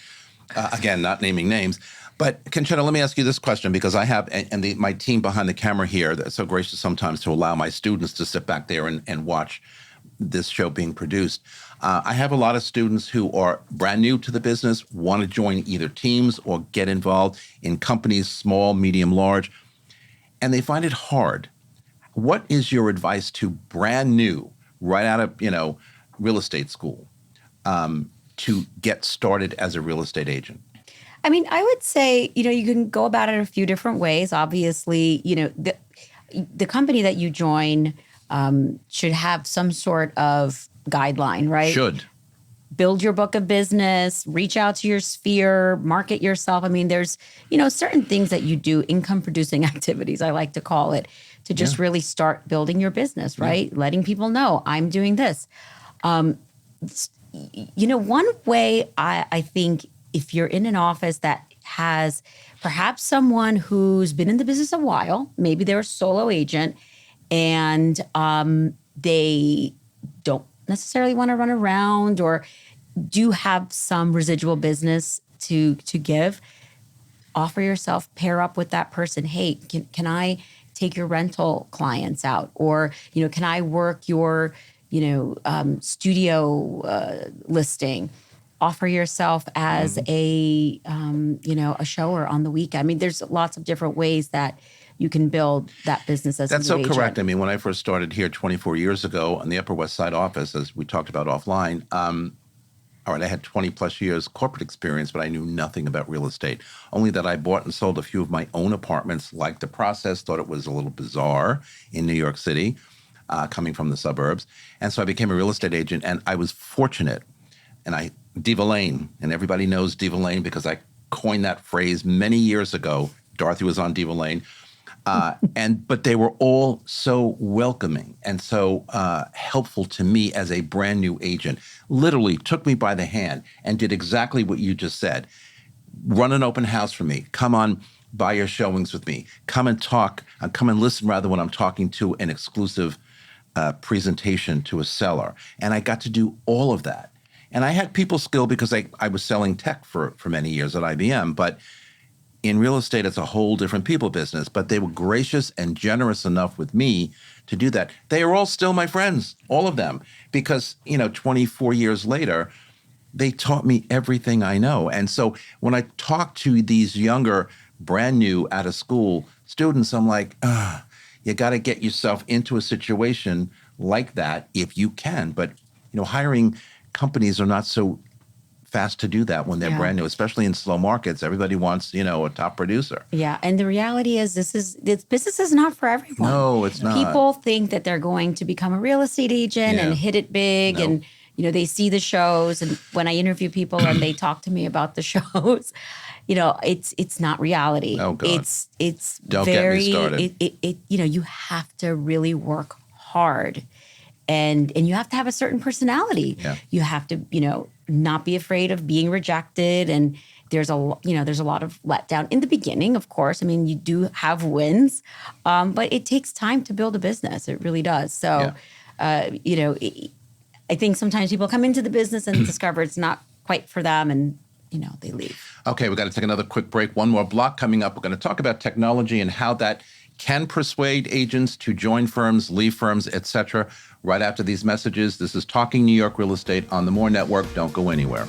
Again, not naming names. But Conchetta, let me ask you this question because I have, and my team behind the camera here, that's so gracious sometimes to allow my students to sit back there and watch this show being produced. I have a lot of students who are brand new to the business, want to join either teams or get involved in companies, small, medium, large, and they find it hard. What is your advice to brand new, right out of real estate school, to get started as a real estate agent? I mean, I would say, you can go about it a few different ways. Obviously, the company that you join should have some sort of guideline, right? Should. Build your book of business, reach out to your sphere, market yourself. I mean, there's, certain things that you do, income producing activities, I like to call it, to just really start building your business, right? Yeah. Letting people know I'm doing this. One way I think if you're in an office that has perhaps someone who's been in the business a while, maybe they're a solo agent and they don't necessarily want to run around or do have some residual business to give, offer yourself, pair up with that person. Hey, can I take your rental clients out? Or, can I work your, studio listing? Offer yourself as a shower on the weekend. I mean, there's lots of different ways that you can build that business as a That's so agent. correct. I mean, when I first started here 24 years ago on the Upper West Side office, as we talked about offline, all right, I had 20 plus years corporate experience, but I knew nothing about real estate. Only that I bought and sold a few of my own apartments, liked the process, thought it was a little bizarre in New York City, coming from the suburbs. And so I became a real estate agent, and I was fortunate. And Diva Lane, and everybody knows Diva Lane because I coined that phrase many years ago. Dorothy was on Diva Lane. But they were all so welcoming and so helpful to me as a brand new agent. Literally took me by the hand and did exactly what you just said. Run an open house for me. Come on, buy your showings with me. Come and talk. Come and listen rather when I'm talking to an exclusive presentation to a seller. And I got to do all of that. And I had people skill because I was selling tech for many years at IBM. But in real estate, it's a whole different people business. But they were gracious and generous enough with me to do that. They are all still my friends, all of them, because 24 years later, they taught me everything I know. And so when I talk to these younger, brand new out of school students, I'm like, you got to get yourself into a situation like that if you can. But hiring companies are not so fast to do that when they're brand new, especially in slow markets. Everybody wants, a top producer. Yeah, and the reality is this business is not for everyone. No, it's not. People think that they're going to become a real estate agent and hit it big, and they see the shows. And when I interview people and they talk to me about the shows, it's not reality. Oh God. It's Don't very, get me started. You have to really work hard. And you have to have a certain personality. Yeah. You have to, not be afraid of being rejected. And there's a lot of letdown in the beginning, of course. I mean, you do have wins, but it takes time to build a business. It really does. So, I think sometimes people come into the business and discover it's not quite for them, and they leave. Okay, we've got to take another quick break. One more block coming up. We're going to talk about technology and how that can persuade agents to join firms, leave firms, etc. Right after these messages. This is Talking New York Real Estate on the More Network. Don't go anywhere.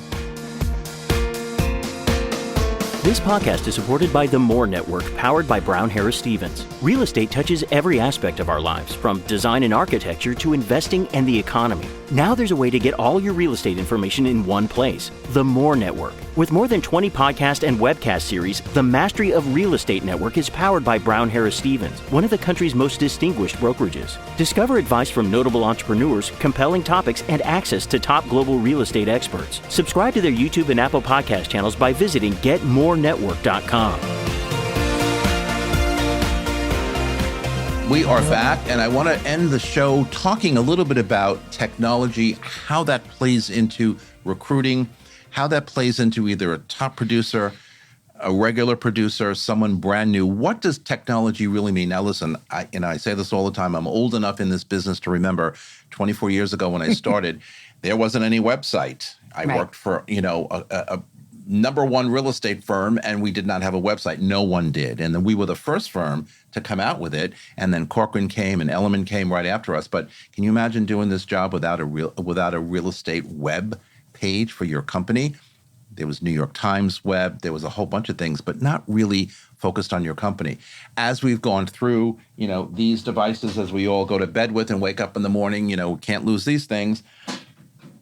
This podcast is supported by the More Network, powered by Brown Harris Stevens. Real estate touches every aspect of our lives, from design and architecture to investing and the economy. Now there's a way to get all your real estate information in one place. The More Network. With more than 20 podcast and webcast series, the Mastery of Real Estate Network is powered by Brown Harris Stevens, one of the country's most distinguished brokerages. Discover advice from notable entrepreneurs, compelling topics, and access to top global real estate experts. Subscribe to their YouTube and Apple podcast channels by visiting GetMoreNetwork.com. We are back, and I want to end the show talking a little bit about technology, how that plays into recruiting, how that plays into either a top producer, a regular producer, someone brand new. What does technology really mean? Now, listen, I say this all the time. I'm old enough in this business to remember 24 years ago when I started, there wasn't any website. I worked for, a number one real estate firm, and we did not have a website. No one did. And then we were the first firm to come out with it. And then Corcoran came and Elliman came right after us. But can you imagine doing this job without a real estate web page for your company? There was New York Times web. There was a whole bunch of things, but not really focused on your company. As we've gone through, these devices, as we all go to bed with and wake up in the morning, can't lose these things,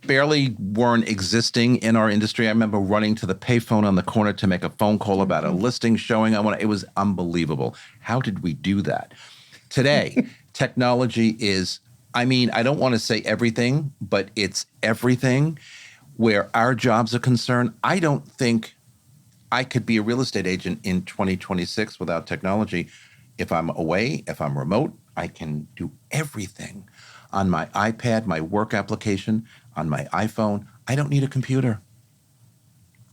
barely weren't existing in our industry. I remember running to the payphone on the corner to make a phone call about a listing showing. It was unbelievable. How did we do that? Today, technology is, I don't want to say everything, but it's everything. Where our jobs are concerned, I don't think I could be a real estate agent in 2026 without technology. If I'm away, if I'm remote, I can do everything on my iPad, my work application, on my iPhone. I don't need a computer.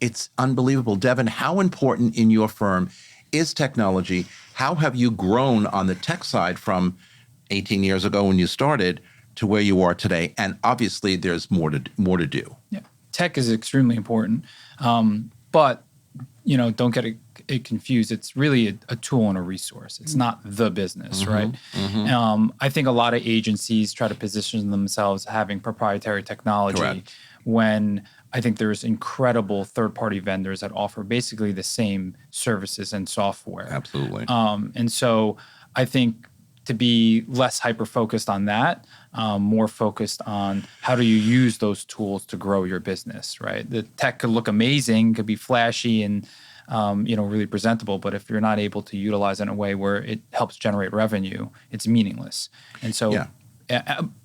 It's unbelievable. Devin, how important in your firm is technology? How have you grown on the tech side from 18 years ago when you started to where you are today? And obviously there's more to do. Yeah. Tech is extremely important. But, don't get it confused. It's really a tool and a resource. It's not the business, right? Mm-hmm. I think a lot of agencies try to position themselves having proprietary technology. Correct. When I think there's incredible third-party vendors that offer basically the same services and software. Absolutely. And so I think to be less hyper-focused on that, more focused on how do you use those tools to grow your business, right? The tech could look amazing, could be flashy and really presentable, but if you're not able to utilize it in a way where it helps generate revenue, it's meaningless. And so,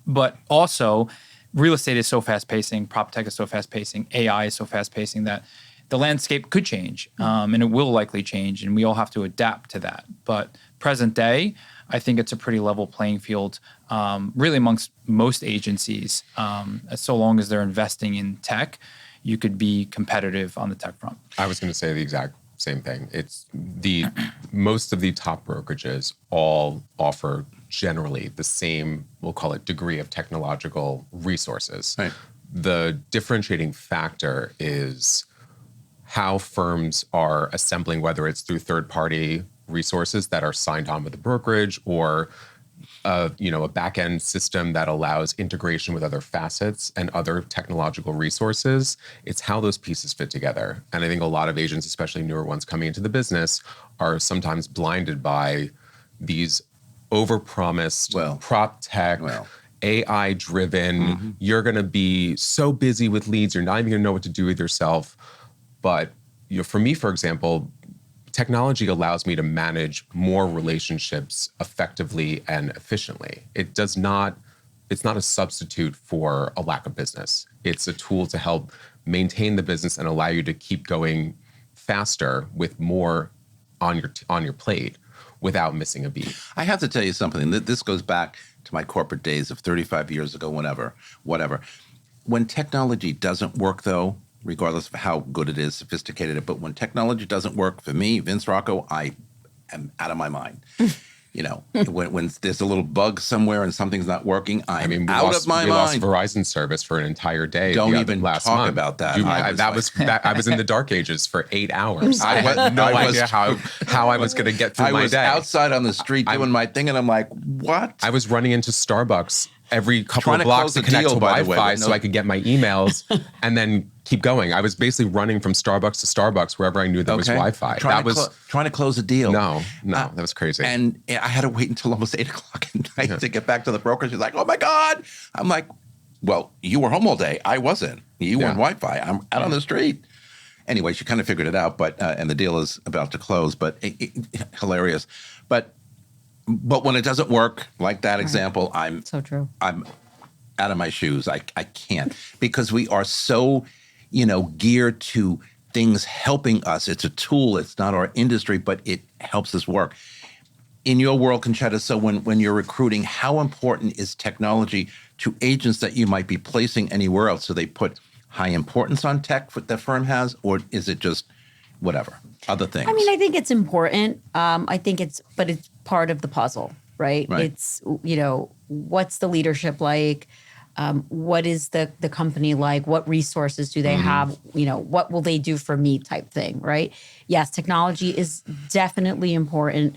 but also, real estate is so fast-pacing, prop tech is so fast-pacing, AI is so fast-pacing that the landscape could change, and it will likely change, and we all have to adapt to that. But present day, I think it's a pretty level playing field, really amongst most agencies. So long as they're investing in tech, you could be competitive on the tech front. I was going to say the exact same thing. It's most of the top brokerages all offer generally the same, we'll call it, degree of technological resources. Right. The differentiating factor is how firms are assembling, whether it's through third-party resources that are signed on with the brokerage or a back-end system that allows integration with other facets and other technological resources. It's how those pieces fit together. And I think a lot of agents, especially newer ones coming into the business, are sometimes blinded by these overpromised prop tech AI driven. You're going to be so busy with leads, you're not even going to know what to do with yourself. But for me, for example, technology allows me to manage more relationships effectively and efficiently. It's not a substitute for a lack of business. It's a tool to help maintain the business and allow you to keep going faster with more on your plate without missing a beat. I have to tell you something. This goes back to my corporate days of 35 years ago, whatever. When technology doesn't work, though, regardless of how good it is, sophisticated, but when technology doesn't work for me, Vince Rocco, I am out of my mind. When there's a little bug somewhere and something's not working, I'm out of my mind. We lost Verizon service for an entire day. Don't even last talk month. about that. I was in the dark ages for 8 hours. I had no idea how I was going to get through my day. I was outside on the street doing my thing, and I'm like, what? I was running into Starbucks every couple of blocks to connect to Wi-Fi so I could get my emails and then keep going. I was basically running from Starbucks to Starbucks wherever I knew there was Wi-Fi. Trying to close a deal. No, that was crazy. And I had to wait until almost 8 o'clock at night to get back to the brokerage. She's like, oh my God. I'm like, well, you were home all day. I wasn't. You were on Wi-Fi. I'm out on the street. Anyway, she kind of figured it out, but and the deal is about to close, but hilarious. But when it doesn't work, like that example, I'm so true. I'm out of my shoes. I can't, because we are so, geared to things helping us. It's a tool. It's not our industry, but it helps us work. In your world, Conchetta, so when you're recruiting, how important is technology to agents that you might be placing anywhere else? So they put high importance on tech that the firm has, or is it just whatever, other things? I mean, I think it's important. But it's part of the puzzle, right? It's, what's the leadership like? What is the company like? What resources do they have? What will they do for me type thing, right? Yes, technology is definitely important,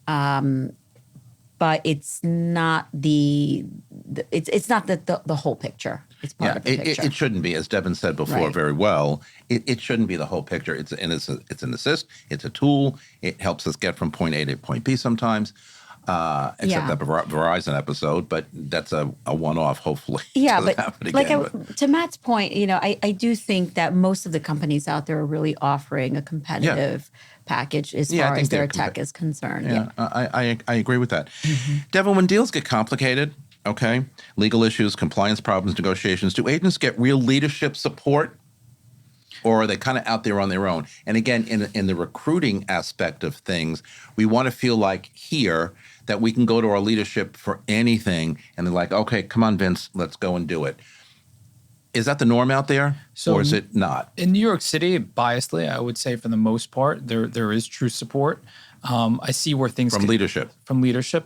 but it's not it's not the whole picture. It's part of the picture. It shouldn't be, as Devin said before very well. It shouldn't be the whole picture. It's an assist. It's a tool. It helps us get from point A to point B sometimes. Except that Verizon episode, but that's a one-off. Hopefully, yeah. But to Matt's point, I do think that most of the companies out there are really offering a competitive package as far as their tech is concerned. Yeah. I agree with that. Devin, when deals get complicated, legal issues, compliance problems, negotiations, do agents get real leadership support? Or are they kind of out there on their own? And again, in the recruiting aspect of things, we want to feel like here that we can go to our leadership for anything, and they're like, okay, come on, Vince, let's go and do it. Is that the norm out there, or is it not? In New York City, biasedly, I would say for the most part, there is true support. I see where things from leadership.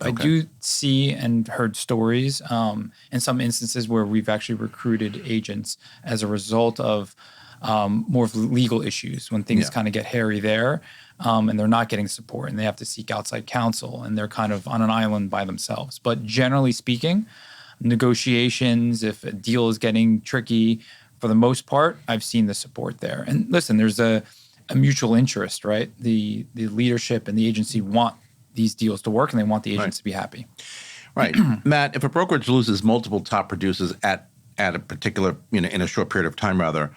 Okay. I do see and heard stories in some instances where we've actually recruited agents as a result of more of legal issues, when things kind of get hairy there, and they're not getting support and they have to seek outside counsel and they're kind of on an island by themselves. But generally speaking, negotiations, if a deal is getting tricky, for the most part, I've seen the support there. And listen, there's a mutual interest, right? The leadership and the agency want these deals to work, and they want the agents to be happy. Right. Matt, if a brokerage loses multiple top producers at a particular, in a short period of time, rather,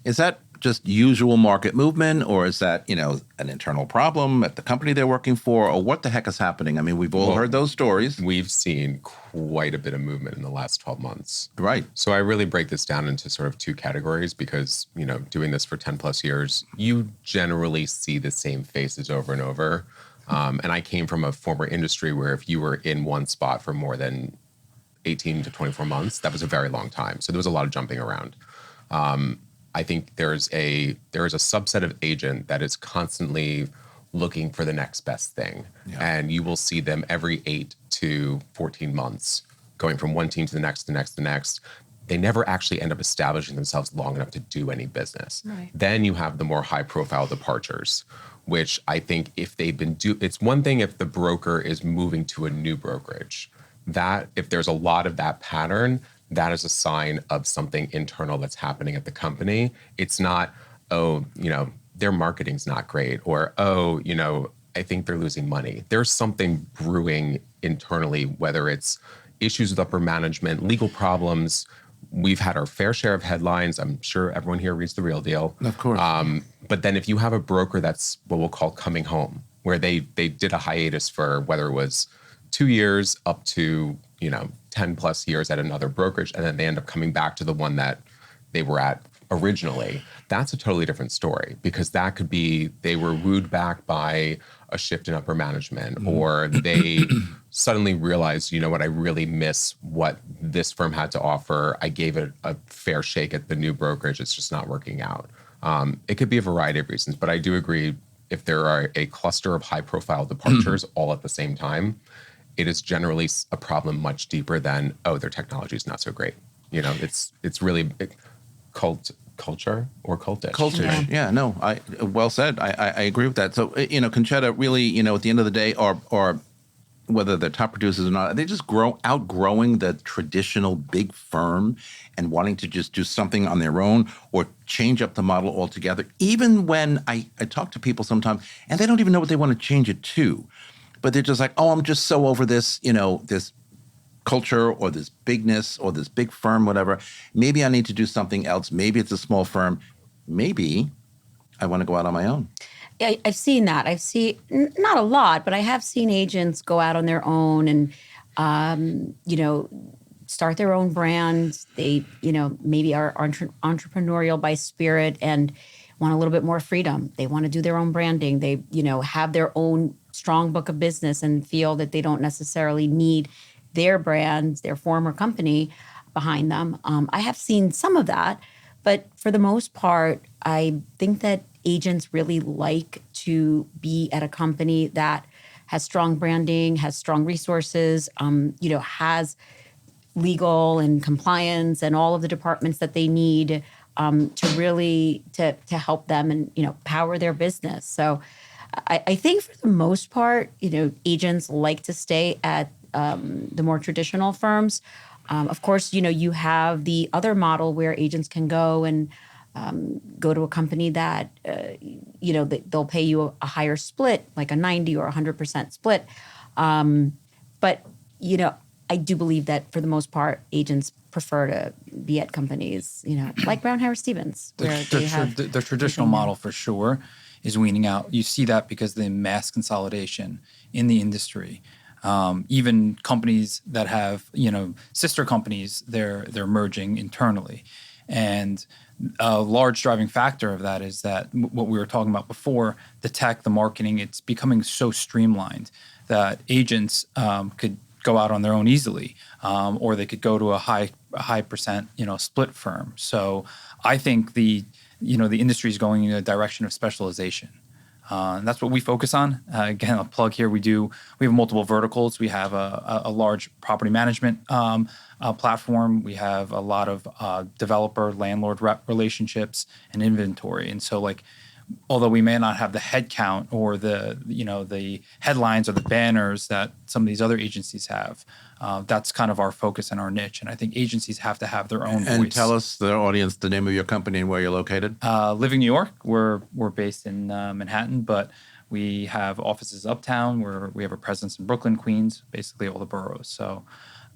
is that just usual market movement, or is that, an internal problem at the company they're working for, or what the heck is happening? I mean, we've all heard those stories. We've seen quite a bit of movement in the last 12 months. Right. So I really break this down into sort of two categories because, doing this for 10 plus years, you generally see the same faces over and over. And I came from a former industry where if you were in one spot for more than 18 to 24 months, that was a very long time. So there was a lot of jumping around. I think there is a subset of agent that is constantly looking for the next best thing. Yeah. And you will see them every 8 to 14 months going from one team to the next. They never actually end up establishing themselves long enough to do any business. Right. Then you have the more high profile departures, which I think if they've been it's one thing if the broker is moving to a new brokerage, that if there's a lot of that pattern, that is a sign of something internal that's happening at the company. It's not, their marketing's not great, or, I think they're losing money. There's something brewing internally, whether it's issues with upper management, legal problems. We've had our fair share of headlines. I'm sure everyone here reads The Real Deal. Of course. But then if you have a broker that's what we'll call coming home, where they did a hiatus for whether it was 2 years up to 10 plus years at another brokerage, and then they end up coming back to the one that they were at originally, that's a totally different story, because that could be they were wooed back by a shift in upper management, or they suddenly realized, you know what, I really miss what this firm had to offer. I gave it a fair shake at the new brokerage. It's just not working out. It could be a variety of reasons, but I do agree, if there are a cluster of high-profile departures all at the same time, it is generally a problem much deeper than, oh, their technology is not so great. It's really culture or cultish. Cultish. Yeah, no, well said. I agree with that. So, Conchetta, really, at the end of the day, or whether they're top producers or not, they just outgrowing the traditional big firm and wanting to just do something on their own or change up the model altogether. Even when I talk to people sometimes, and they don't even know what they want to change it to, but they're just like, oh, I'm just so over this, this culture or this bigness or this big firm, whatever. Maybe I need to do something else. Maybe it's a small firm. Maybe I want to go out on my own. Yeah, I've seen that. I've seen, not a lot, but I have seen agents go out on their own and, start their own brand. They, maybe are entrepreneurial by spirit and want a little bit more freedom. They want to do their own branding. They, have their own strong book of business and feel that they don't necessarily need their brand, their former company behind them. I have seen some of that, but for the most part, I think that agents really like to be at a company that has strong branding, has strong resources, has legal and compliance and all of the departments that they need to really to help them and power their business. So I think for the most part, agents like to stay at the more traditional firms. Of course, you have the other model where agents can go and go to a company that, they'll pay you a higher split, like a 90 or 100% split. But, I do believe that for the most part, agents prefer to be at companies, like Brown Harris Stevens, where the traditional model for sure is weaning out. You see that because of the mass consolidation in the industry. Even companies that have, sister companies, they're merging internally. And a large driving factor of that is that what we were talking about before, the tech, the marketing, it's becoming so streamlined that agents could go out on their own easily, or they could go to a high percent, split firm. So I think the industry is going in a direction of specialization. And that's what we focus on. Again, a plug here. We have multiple verticals. We have a large property management platform. We have a lot of developer, landlord rep relationships and inventory. And so although we may not have the headcount or the headlines or the banners that some of these other agencies have, that's kind of our focus and our niche. And I think agencies have to have their own voice. And tell us, the audience, the name of your company and where you're located. Living New York. We're based in Manhattan, but we have offices uptown. We have a presence in Brooklyn, Queens, basically all the boroughs. So,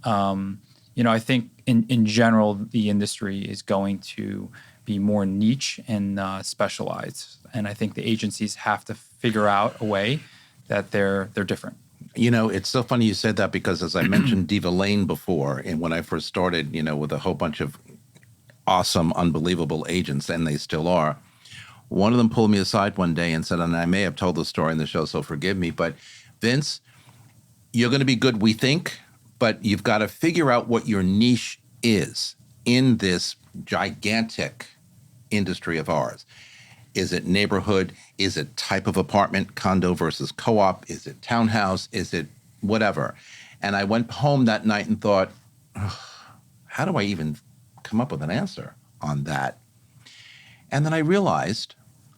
I think in general, the industry is going to be more niche and specialized. And I think the agencies have to figure out a way that they're different. It's so funny you said that, because as I mentioned Diva Lane before, and when I first started, with a whole bunch of awesome, unbelievable agents, and they still are, one of them pulled me aside one day and said, and I may have told the story in the show, so forgive me, but Vince, you're going to be good, we think, but you've got to figure out what your niche is in this gigantic industry of ours. Is it neighborhood? Is it type of apartment, condo versus co-op? Is it townhouse? Is it whatever? And I went home that night and thought, how do I even come up with an answer on that? And then I realized,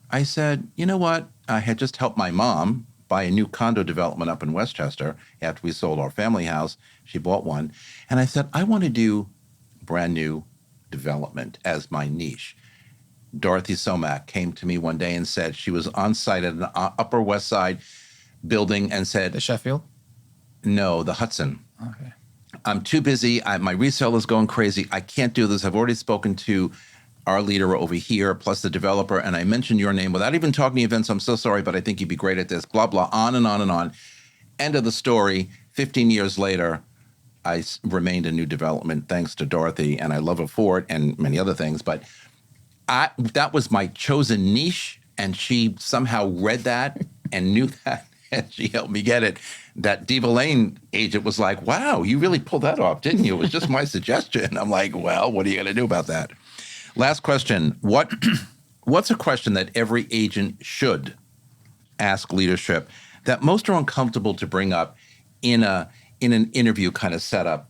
I said, you know what? I had just helped my mom buy a new condo development up in Westchester after we sold our family house. She bought one. And I said, I want to do brand new development as my niche. Dorothy Somack came to me one day and said she was on site at an Upper West Side building and said... The Sheffield? No, the Hudson. Okay. I'm too busy. My reseller's going crazy. I can't do this. I've already spoken to our leader over here, plus the developer, and I mentioned your name without even talking to you, Vince. I'm so sorry, but I think you'd be great at this. Blah, blah, on and on and on. End of the story. 15 years later, I remained a new development thanks to Dorothy, and I love her for it and many other things. But that was my chosen niche, and she somehow read that and knew that, and she helped me get it. That Diva Lane agent was like, wow, you really pulled that off, didn't you? It was just my suggestion. I'm like, well, what are you going to do about that? Last question. What's a question that every agent should ask leadership that most are uncomfortable to bring up in an interview kind of setup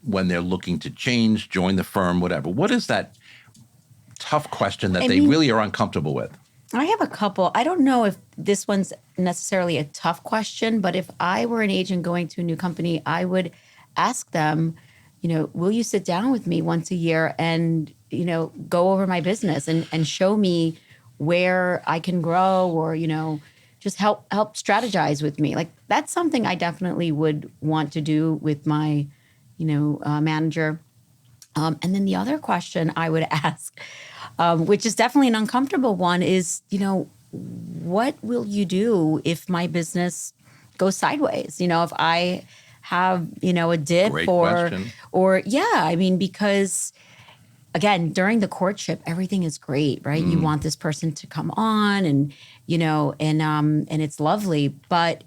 when they're looking to change, join the firm, whatever? What is that tough question that they really are uncomfortable with? I have a couple. I don't know if this one's necessarily a tough question, but if I were an agent going to a new company, I would ask them, will you sit down with me once a year and, go over my business and show me where I can grow or, just help strategize with me. Like that's something I definitely would want to do with my, manager. And then the other question I would ask, which is definitely an uncomfortable one, is, what will you do if my business goes sideways? If I have, a dip Great question. Because again, during the courtship, everything is great, right? You want this person to come on and, and it's lovely, but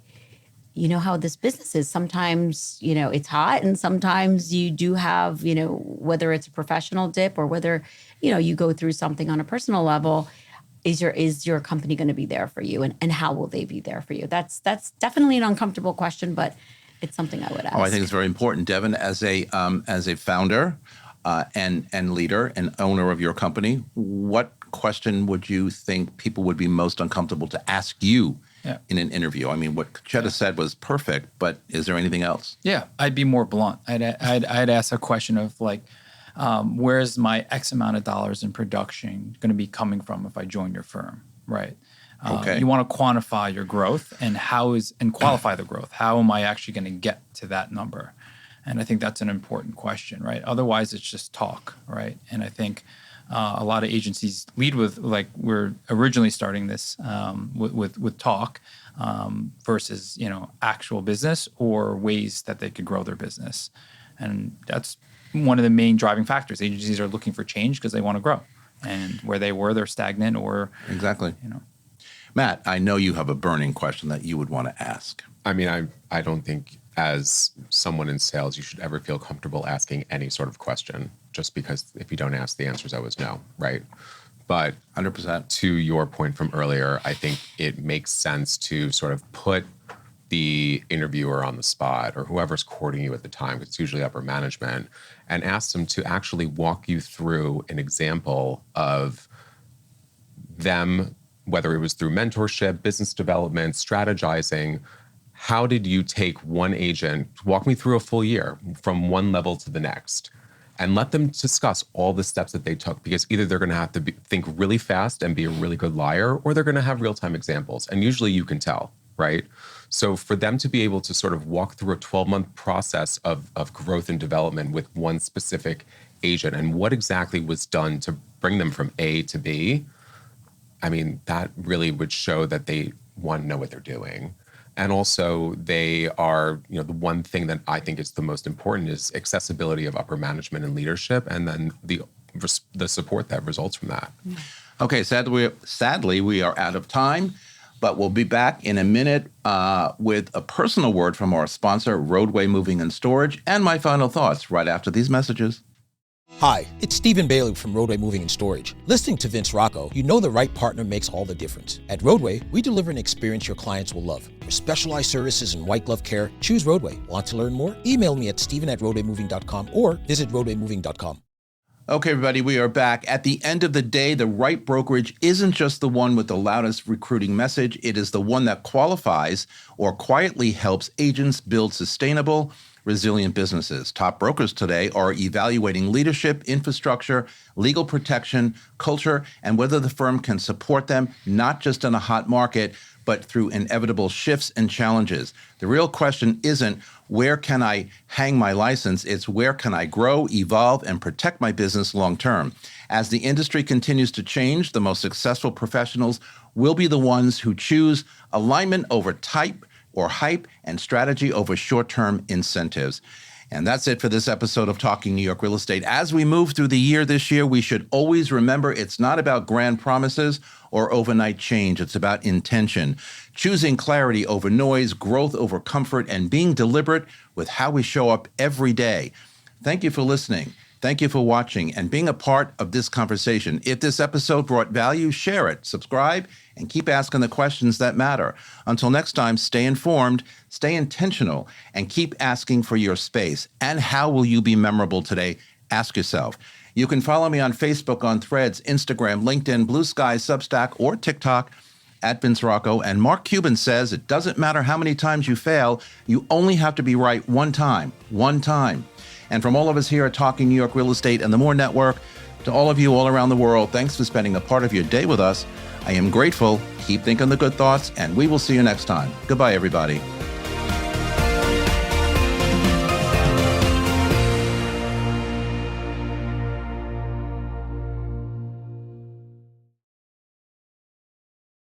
you know how this business is. Sometimes, it's hot and sometimes you do have, whether it's a professional dip or whether, you go through something on a personal level, is your company going to be there for you and how will they be there for you? That's definitely an uncomfortable question, but it's something I would ask. Oh, I think it's very important. Devin, as a founder and leader and owner of your company, what question would you think people would be most uncomfortable to ask you in an interview? I mean, what Chetta said was perfect, but is there anything else? Yeah, I'd be more blunt. I'd ask a question of like, where's my X amount of dollars in production going to be coming from if I join your firm, right? Okay. You want to quantify your growth and qualify the growth. How am I actually going to get to that number? And I think that's an important question, right? Otherwise, it's just talk, right? And I think a lot of agencies lead with, like, we're originally starting this with talk versus, actual business or ways that they could grow their business. And that's one of the main driving factors. Agencies are looking for change because they want to grow. And where they were, they're stagnant or... Exactly. Matt, I know you have a burning question that you would want to ask. I mean, I don't think as someone in sales, you should ever feel comfortable asking any sort of question, just because if you don't ask, the answer is always no, right? But 100%. To your point from earlier, I think it makes sense to sort of put the interviewer on the spot or whoever's courting you at the time, it's usually upper management, and ask them to actually walk you through an example of them, whether it was through mentorship, business development, strategizing. How did you take one agent, walk me through a full year from one level to the next, and let them discuss all the steps that they took, because either they're going to have to think really fast and be a really good liar, or they're going to have real-time examples. And usually you can tell, right? So for them to be able to sort of walk through a 12-month process of growth and development with one specific agent and what exactly was done to bring them from A to B, I mean, that really would show that they, one, know what they're doing. And also they are, the one thing that I think is the most important is accessibility of upper management and leadership, and then the support that results from that. Okay, sadly, we are out of time, but we'll be back in a minute with a personal word from our sponsor, Roadway Moving and Storage, and my final thoughts right after these messages. Hi, it's Stephen Bailey from Roadway Moving and Storage. Listening to Vince Rocco, you know the right partner makes all the difference. At Roadway, we deliver an experience your clients will love. For specialized services and white glove care, choose Roadway. Want to learn more? Email me at steven@roadwaymoving.com or visit roadwaymoving.com. Okay, everybody, we are back. At the end of the day, the right brokerage isn't just the one with the loudest recruiting message. It is the one that qualifies or quietly helps agents build sustainable, resilient businesses. Top brokers today are evaluating leadership, infrastructure, legal protection, culture, and whether the firm can support them, not just in a hot market, but through inevitable shifts and challenges. The real question isn't where can I hang my license? It's where can I grow, evolve, and protect my business long term. As the industry continues to change, the most successful professionals will be the ones who choose alignment over type or hype and strategy over short-term incentives. And that's it for this episode of Talking New York Real Estate. As we move through the year this year, we should always remember it's not about grand promises or overnight change. It's about intention, choosing clarity over noise, growth over comfort, and being deliberate with how we show up every day. Thank you for listening. Thank you for watching and being a part of this conversation. If this episode brought value, share it, subscribe, and keep asking the questions that matter. Until next time, stay informed, stay intentional, and keep asking for your space. And how will you be memorable today? Ask yourself. You can follow me on Facebook, on Threads, Instagram, LinkedIn, Blue Sky, Substack, or TikTok at Vince Rocco. And Mark Cuban says it doesn't matter how many times you fail, you only have to be right one time. And from all of us here at Talking New York Real Estate and the More Network, to all of you all around the world, thanks for spending a part of your day with us. I am grateful. Keep thinking the good thoughts, and we will see you next time. Goodbye, everybody.